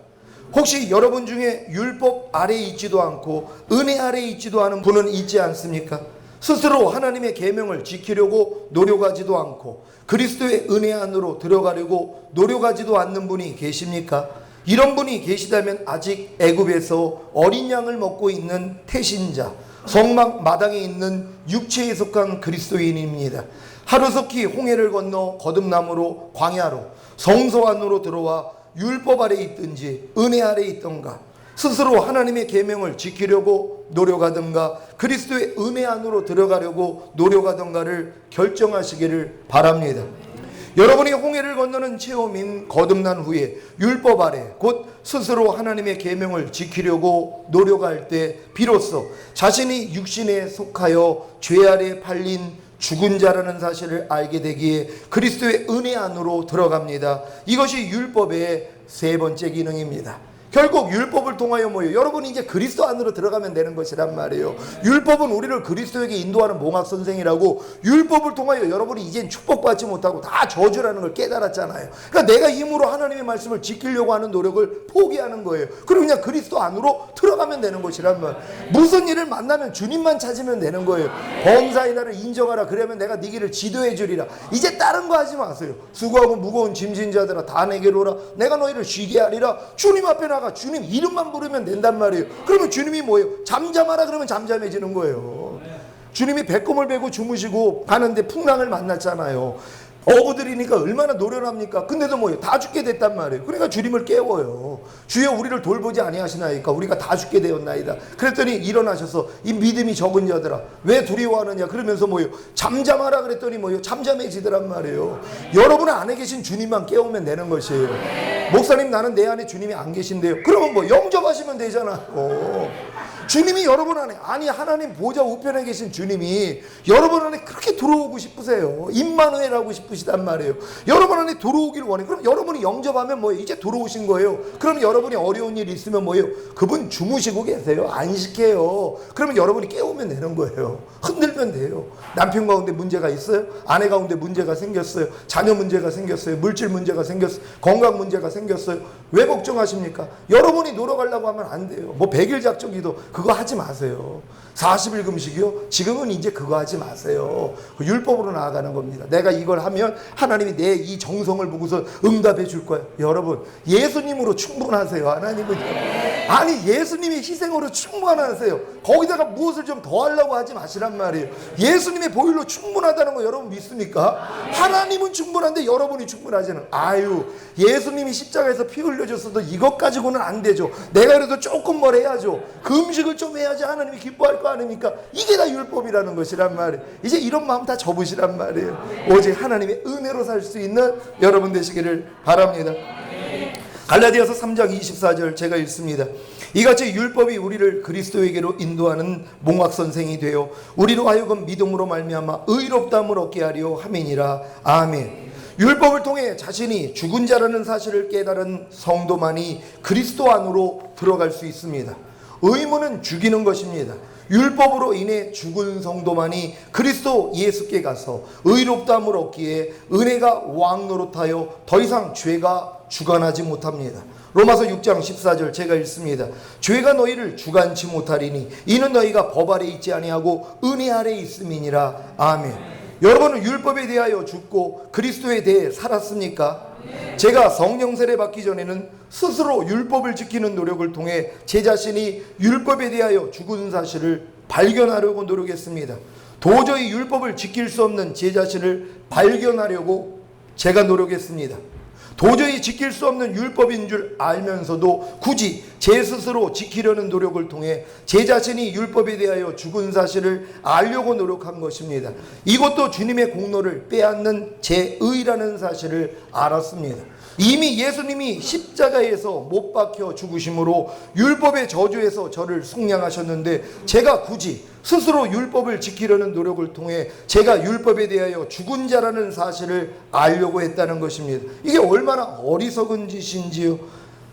혹시 여러분 중에 율법 아래 있지도 않고 은혜 아래 있지도 않은 분은 있지 않습니까? 스스로 하나님의 계명을 지키려고 노력하지도 않고 그리스도의 은혜 안으로 들어가려고 노력하지도 않는 분이 계십니까? 이런 분이 계시다면 아직 애굽에서 어린 양을 먹고 있는 태신자, 성막 마당에 있는 육체에 속한 그리스도인입니다. 하루속히 홍해를 건너 거듭남으로 광야로 성소 안으로 들어와 율법 아래 있든지 은혜 아래 있던가 스스로 하나님의 계명을 지키려고 노력하든가 그리스도의 은혜 안으로 들어가려고 노력하든가를 결정하시기를 바랍니다. 여러분이 홍해를 건너는 체험인 거듭난 후에 율법 아래 곧 스스로 하나님의 계명을 지키려고 노력할 때 비로소 자신이 육신에 속하여 죄 아래 팔린 죽은 자라는 사실을 알게 되기에 그리스도의 은혜 안으로 들어갑니다. 이것이 율법의 세 번째 기능입니다. 결국 율법을 통하여 뭐예요? 여러분이 이제 그리스도 안으로 들어가면 되는 것이란 말이에요. 율법은 우리를 그리스도에게 인도하는 몽학 선생이라고, 율법을 통하여 여러분이 이젠 축복받지 못하고 다 저주라는 걸 깨달았잖아요. 그러니까 내가 힘으로 하나님의 말씀을 지키려고 하는 노력을 포기하는 거예요. 그리고 그냥 그리스도 안으로 들어가면 되는 것이란 말. 무슨 일을 만나면 주님만 찾으면 되는 거예요. 범사의 나를 인정하라. 그러면 내가 네 길을 지도해 주리라. 이제 다른 거 하지 마세요. 수고하고 무거운 짐진 자들아 다 내게로 오라. 내가 너희를 쉬게 하리라. 주님 앞에 나가 주님 이름만 부르면 된단 말이에요. 그러면 주님이 뭐예요? 잠잠하라 그러면 잠잠해지는 거예요. 주님이 배꼽을 베고 주무시고 가는데 풍랑을 만났잖아요. 어부들이니까 얼마나 노련합니까? 근데도 뭐예요? 다 죽게 됐단 말이에요. 그러니까 주님을 깨워요. 주여 우리를 돌보지 아니하시나이까? 우리가 다 죽게 되었나이다. 그랬더니 일어나셔서 이 믿음이 적은 자들아 왜 두려워하느냐? 그러면서 뭐예요? 잠잠하라 그랬더니 뭐예요? 잠잠해지더란 말이에요. 여러분 안에 계신 주님만 깨우면 되는 것이에요. 목사님 나는 내 안에 주님이 안 계신데요. 그러면 뭐 영접하시면 되잖아요. 주님이 여러분 안에, 아니 하나님 보좌 우편에 계신 주님이 여러분 안에 그렇게 들어오고 싶으세요. 임마누엘하고 싶으시단 말이에요. 여러분 안에 들어오길 원해요. 그럼 여러분이 영접하면 뭐예요? 이제 들어오신 거예요. 그럼 여러분이 어려운 일 있으면 뭐예요? 그분 주무시고 계세요. 안식해요. 그러면 여러분이 깨우면 되는 거예요. 흔들면 돼요. 남편 가운데 문제가 있어요? 아내 가운데 문제가 생겼어요? 자녀 문제가 생겼어요? 물질 문제가 생겼어요? 건강 문제가 생겼어요? 왜 걱정하십니까? 여러분이 노력하려고 하면 안 돼요. 뭐 100일 작정 기도 그거 하지 마세요. 40일 금식이요? 지금은 이제 그거 하지 마세요. 율법으로 나아가는 겁니다. 내가 이걸 하면 하나님이 내 이 정성을 보고서 응답해 줄 거예요. 여러분 예수님으로 충분하세요. 하나님은 아니 예수님이 희생으로 충분하세요. 거기다가 무엇을 좀 더 하려고 하지 마시란 말이에요. 예수님의 보혈로 충분하다는 거 여러분 믿습니까? 하나님은 충분한데 여러분이 충분하지는. 아유 예수님이 십자가에서 피 흘려줬어도 이것 가지고는 안 되죠. 내가 그래도 조금 뭘 해야죠. 그 음식을 좀 해야지 하나님이 기뻐할 거 아닙니까? 이게 다 율법이라는 것이란 말이에요. 이제 이런 마음 다 접으시란 말이에요. 오직 하나님의 은혜로 살 수 있는 여러분 되시기를 바랍니다. 갈라디아서 3장 24절 제가 읽습니다. 이같이 율법이 우리를 그리스도에게로 인도하는 몽학선생이 되어 우리로 하여금 믿음으로 말미암아 의롭다함을 얻게 하려 함이니라. 아멘. 율법을 통해 자신이 죽은 자라는 사실을 깨달은 성도만이 그리스도 안으로 들어갈 수 있습니다. 의무는 죽이는 것입니다. 율법으로 인해 죽은 성도만이 그리스도 예수께 가서 의롭다함을 얻기에 은혜가 왕노릇하여 더 이상 죄가 주관하지 못합니다. 로마서 6장 14절 제가 읽습니다. 죄가 너희를 주관치 못하리니 이는 너희가 법 아래 있지 아니하고 은혜 아래 있음이니라. 아멘. 여러분은 율법에 대하여 죽고 그리스도에 대해 살았습니까? 제가 성령 세례 받기 전에는 스스로 율법을 지키는 노력을 통해 제 자신이 율법에 대하여 죽은 사실을 발견하려고 노력했습니다. 도저히 율법을 지킬 수 없는 제 자신을 발견하려고 제가 노력했습니다. 도저히 지킬 수 없는 율법인 줄 알면서도 굳이 제 스스로 지키려는 노력을 통해 제 자신이 율법에 대하여 죽은 사실을 알려고 노력한 것입니다. 이것도 주님의 공로를 빼앗는 제 의라는 사실을 알았습니다. 이미 예수님이 십자가에서 못 박혀 죽으심으로 율법의 저주에서 저를 속량하셨는데 제가 굳이 스스로 율법을 지키려는 노력을 통해 제가 율법에 대하여 죽은 자라는 사실을 알려고 했다는 것입니다. 이게 얼마나 어리석은 짓인지요.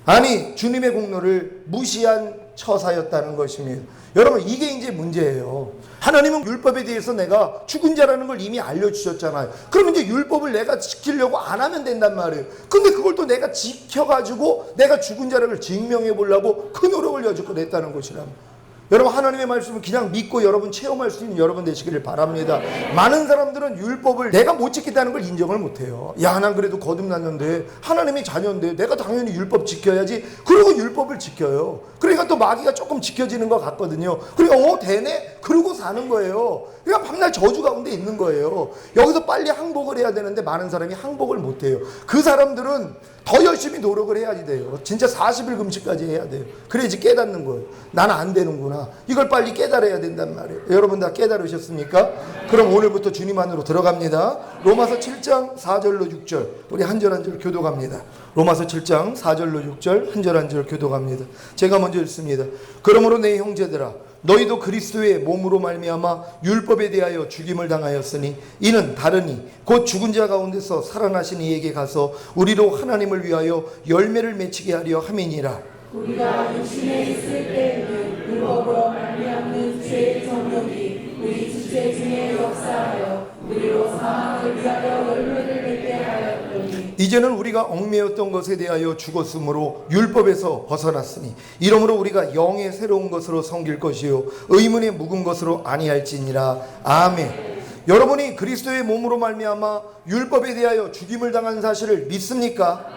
아니 주님의 공로를 무시한 처사였다는 것입니다. 여러분 이게 이제 문제예요. 하나님은 율법에 대해서 내가 죽은 자라는 걸 이미 알려주셨잖아요. 그럼 이제 율법을 내가 지키려고 안 하면 된단 말이에요. 근데 그걸 또 내가 지켜가지고 내가 죽은 자라는 걸 증명해 보려고 그 노력을 여지껏 했다는 것이랍니다. 여러분 하나님의 말씀을 그냥 믿고 여러분 체험할 수 있는 여러분 되시기를 바랍니다. 많은 사람들은 율법을 내가 못 지킨다는 걸 인정을 못해요. 야, 난 그래도 거듭났는데 하나님의 자녀인데 내가 당연히 율법 지켜야지. 그리고 율법을 지켜요. 그러니까 또 마귀가 조금 지켜지는 것 같거든요. 그러니까 되네? 그러고 사는 거예요. 그러니까 밤날 저주 가운데 있는 거예요. 여기서 빨리 항복을 해야 되는데 많은 사람이 항복을 못 해요. 그 사람들은 더 열심히 노력을 해야지 돼요. 진짜 40일 금식까지 해야 돼요. 그래야지 깨닫는 거예요. 나는 안 되는구나. 이걸 빨리 깨달아야 된단 말이에요. 여러분 다 깨달으셨습니까? 그럼 오늘부터 주님 안으로 들어갑니다. 로마서 7장 4절로 6절 우리 한 절 한 절 교독합니다. 로마서 7장 4절로 6절 한 절 한 절 교독합니다. 제가 먼저 읽습니다. 그러므로 내 형제들아 너희도 그리스도의 몸으로 말미암아 율법에 대하여 죽임을 당하였으니 이는 다르니 곧 죽은 자 가운데서 살아나신 이에게 가서 우리로 하나님을 위하여 열매를 맺히게 하려 함이니라. 우리가 육신에 있을 때에는 율법으로 말미암는 죄의 정욕이 우리 주체 중에 역사하여 우리로 사망을 위하여 열매를 맺게 하였더니 이제는 우리가 얽매였던 것에 대하여 죽었으므로 율법에서 벗어났으니 이러므로 우리가 영의 새로운 것으로 섬길 것이요 의문의 묵은 것으로 아니할지니라. 아멘. 여러분이 그리스도의 몸으로 말미암아 율법에 대하여 죽임을 당한 사실을 믿습니까?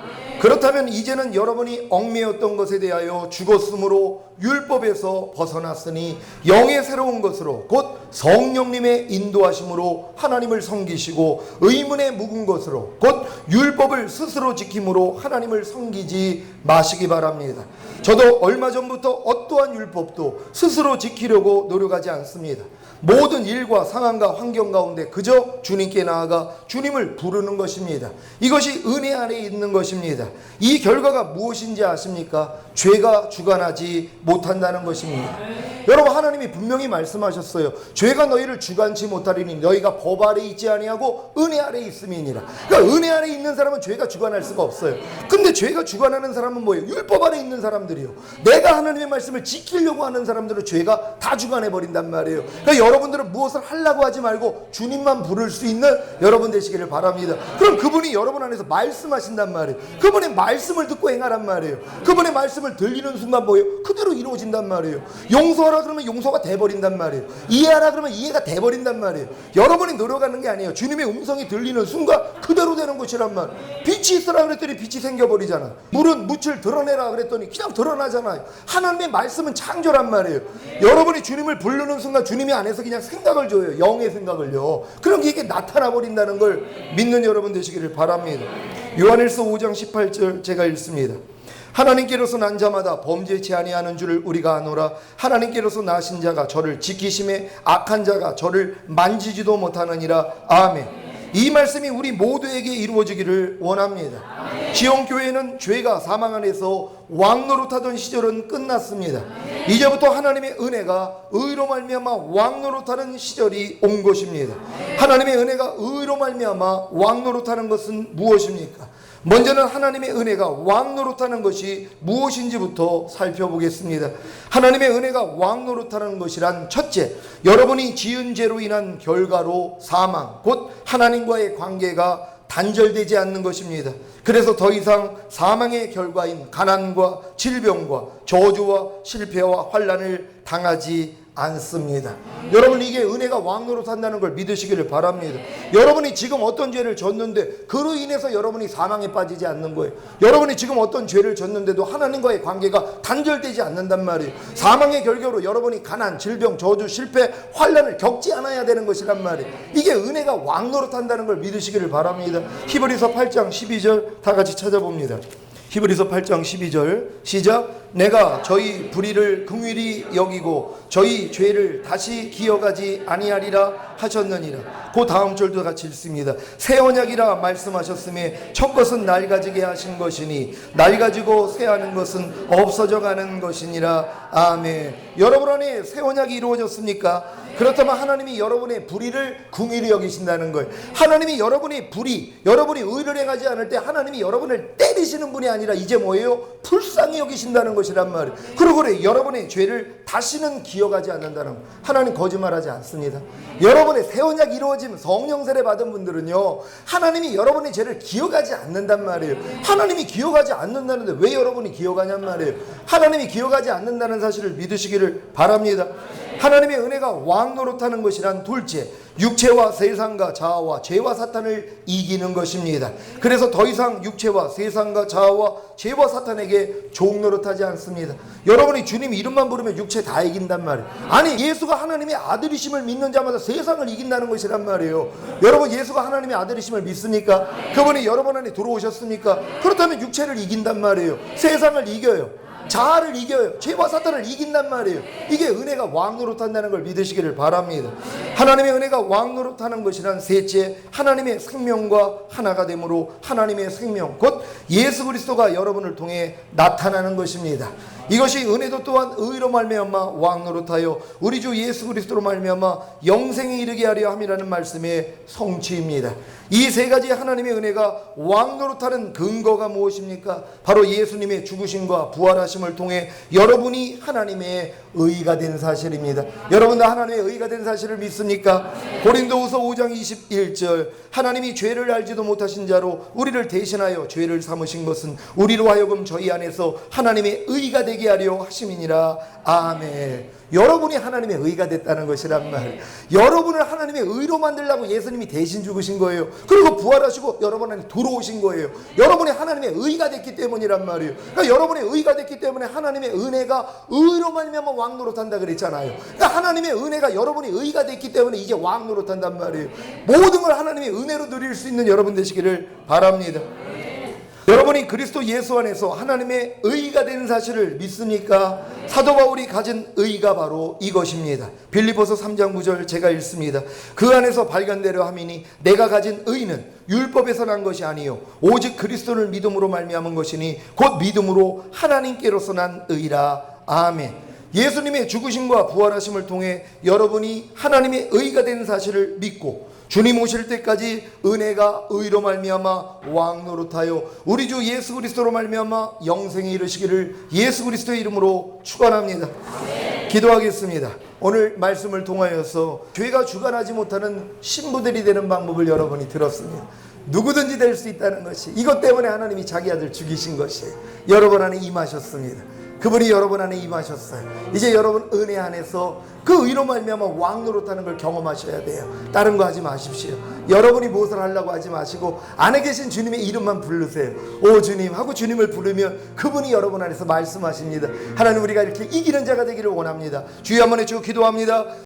그렇다면 이제는 여러분이 얽매였던 것에 대하여 죽었으므로 율법에서 벗어났으니 영의 새로운 것으로 곧 성령님의 인도하심으로 하나님을 섬기시고 의문에 묵은 것으로 곧 율법을 스스로 지킴으로 하나님을 섬기지 마시기 바랍니다. 저도 얼마 전부터 어떠한 율법도 스스로 지키려고 노력하지 않습니다. 모든 일과 상황과 환경 가운데 그저 주님께 나아가 주님을 부르는 것입니다. 이것이 은혜 안에 있는 것입니다. 이 결과가 무엇인지 아십니까? 죄가 주관하지 못한다는 것입니다. 여러분 하나님이 분명히 말씀하셨어요. 죄가 너희를 주관치 못하리니 너희가 법 아래 있지 아니하고 은혜 아래 있음이니라. 그러니까 은혜 아래 있는 사람은 죄가 주관할 수가 없어요. 근데 죄가 주관하는 사람은 뭐예요? 율법 아래 있는 사람들이요. 내가 하나님의 말씀을 지키려고 하는 사람들은 죄가 다 주관해 버린단 말이에요. 그러니까 여러분들은 무엇을 하려고 하지 말고 주님만 부를 수 있는 여러분 되시기를 바랍니다. 그럼 그분이 여러분 안에서 말씀하신단 말이에요. 그분의 말씀을 듣고 행하란 말이에요. 그분의 말씀을 들리는 순간 뭐예요? 그대로 이루어진단 말이에요. 용서하라 그러면 용서가 돼버린단 말이에요. 이해하라 그러면 이해가 돼버린단 말이에요. 여러분이 노력하는 게 아니에요. 주님의 음성이 들리는 순간 그대로 되는 것이란 말이에요. 빛이 있으라 그랬더니 빛이 생겨버리잖아. 물은 묻을 드러내라 그랬더니 그냥 드러나잖아요. 하나님의 말씀은 창조란 말이에요. 여러분이 주님을 부르는 순간 주님이 안에서 그냥 생각을 줘요. 영의 생각을요. 그럼 이게 나타나 버린다는 걸 믿는 여러분 되시기를 바랍니다. 요한일서 5장 18절 제가 읽습니다. 하나님께로서 난 자마다 범죄치 아니하는 줄을 우리가 아노라. 하나님께로서 나신 자가 저를 지키심에 악한 자가 저를 만지지도 못하느니라. 아멘. 이 말씀이 우리 모두에게 이루어지기를 원합니다. 지원교회는 죄가 사망 안에서 왕노릇하던 시절은 끝났습니다. 이제부터 하나님의 은혜가 의로 말미암아 왕노릇하는 시절이 온 것입니다. 하나님의 은혜가 의로 말미암아 왕노릇하는 것은 무엇입니까? 먼저는 하나님의 은혜가 왕노릇하는 것이 무엇인지부터 살펴보겠습니다. 하나님의 은혜가 왕노릇하는 것이란 첫째, 여러분이 지은 죄로 인한 결과로 사망, 곧 하나님과의 관계가 단절되지 않는 것입니다. 그래서 더 이상 사망의 결과인 가난과 질병과 저주와 실패와 환난을 당하지 않습니다. 여러분 이게 은혜가 왕노릇한다는 걸 믿으시기를 바랍니다. 여러분이 지금 어떤 죄를 졌는데 그로 인해서 여러분이 사망에 빠지지 않는 거예요. 여러분이 지금 어떤 죄를 졌는데도 하나님과의 관계가 단절되지 않는단 말이에요. 사망의 결과로 여러분이 가난, 질병, 저주, 실패, 환난을 겪지 않아야 되는 것이란 말이에요. 이게 은혜가 왕노릇한다는 걸 믿으시기를 바랍니다. 히브리서 8장 12절 다 같이 찾아봅니다. 히브리서 8장 12절 시작. 내가 저희 불의를 긍휼히 여기고 저희 죄를 다시 기억하지 아니하리라 하셨느니라. 그 다음 절도 같이 읽습니다. 새 언약이라 말씀하셨음에 첫 것은 낡아지게 하신 것이니 낡아지고 새하는 것은 없어져 가는 것이니라. 아멘. 여러분 안에 새 언약이 이루어졌습니까? 그렇다면 하나님이 여러분의 불의를 긍휼히 여기신다는 거예요. 하나님이 여러분의 불의, 여러분이 의를 행하지 않을 때 하나님이 여러분을 때리시는 분이 아니라 이제 뭐예요? 불쌍히 여기신다는 것이란 말이에요. 그리고 그래, 여러분의 죄를 다시는 기억하지 않는다는 거예요. 하나님 거짓말하지 않습니다. 여러분의 새 언약이 이루어지면 성령 세례 받은 분들은요, 하나님이 여러분의 죄를 기억하지 않는단 말이에요. 하나님이 기억하지 않는다는데 왜 여러분이 기억하냔 말이에요. 하나님이 기억하지 않는다는 사실을 믿으시기를 바랍니다. 하나님의 은혜가 왕 노릇하는 것이란 둘째, 육체와 세상과 자아와 죄와 사탄을 이기는 것입니다. 그래서 더 이상 육체와 세상과 자아와 죄와 사탄에게 종 노릇하지 않습니다. 여러분이 주님 이름만 부르면 육체 다 이긴단 말이에요. 아니, 예수가 하나님의 아들이심을 믿는 자마다 세상을 이긴다는 것이란 말이에요. 여러분, 예수가 하나님의 아들이심을 믿습니까? 그분이 여러분 안에 들어오셨습니까? 그렇다면 육체를 이긴단 말이에요. 세상을 이겨요. 자아를 이겨요. 죄와 사탄을 이긴단 말이에요. 이게 은혜가 왕 노릇한다는 걸 믿으시기를 바랍니다. 하나님의 은혜가 왕 노릇하는 것이란 셋째, 하나님의 생명과 하나가 되므로 하나님의 생명 곧 예수 그리스도가 여러분을 통해 나타나는 것입니다. 이것이 은혜도 또한 의로 말미암아 왕 노릇하여 우리 주 예수 그리스도로 말미암아 영생에 이르게 하려 함이라는 말씀의 성취입니다. 이 세 가지 하나님의 은혜가 왕 노릇하는 근거가 무엇입니까? 바로 예수님의 죽으심과 부활하심을 통해 여러분이 하나님의 의가 된 사실입니다. 여러분 다 하나님의 의가 된 사실을 믿습니까? 고린도후서 5장 21절, 하나님이 죄를 알지도 못하신 자로 우리를 대신하여 죄를 삼으신 것은 우리로 하여금 저희 안에서 하나님의 의가 되게 하려 하심이니라. 아멘. 여러분이 하나님의 의가 됐다는 것이란 말. 여러분을 하나님의 의로 만들려고 예수님이 대신 죽으신 거예요. 그리고 부활하시고 여러분 안에 들어오신 거예요. 여러분이 하나님의 의가 됐기 때문이란 말이에요. 그러니까 여러분의 의가 됐기 때문에 하나님의 은혜가 의로 말미암아 왕 노릇한다 그랬잖아요. 그러니까 하나님의 은혜가 여러분이 의가 됐기 때문에 이제 왕 노릇한단 말이에요. 모든 걸 하나님의 은혜로 누릴 수 있는 여러분 되시기를 바랍니다. 여러분이 그리스도 예수 안에서 하나님의 의가 된 사실을 믿습니까? 사도 바울이 가진 의가 바로 이것입니다. 빌립보서 3장 9절 제가 읽습니다. 그 안에서 발견되려 함이니 내가 가진 의는 율법에서 난 것이 아니요 오직 그리스도를 믿음으로 말미암은 것이니 곧 믿음으로 하나님께로서 난 의라. 아멘. 예수님의 죽으심과 부활하심을 통해 여러분이 하나님의 의가 된 사실을 믿고 주님 오실 때까지 은혜가 의로 말미암아 왕 노릇하여 우리 주 예수 그리스도로 말미암아 영생에 이르시기를 예수 그리스도의 이름으로 축원합니다. 기도하겠습니다. 오늘 말씀을 통하여서 죄가 주관하지 못하는 신부들이 되는 방법을 여러분이 들었습니다. 누구든지 될 수 있다는 것이, 이것 때문에 하나님이 자기 아들 죽이신 것이에요. 여러분 안에 임하셨습니다. 그분이 여러분 안에 임하셨어요. 이제 여러분 은혜 안에서 그 의로 말미암아 왕 노릇하는 걸 경험하셔야 돼요. 다른 거 하지 마십시오. 여러분이 무엇을 하려고 하지 마시고 안에 계신 주님의 이름만 부르세요. 오 주님 하고 주님을 부르면 그분이 여러분 안에서 말씀하십니다. 하나님, 우리가 이렇게 이기는 자가 되기를 원합니다. 주여 한번 해주고 기도합니다.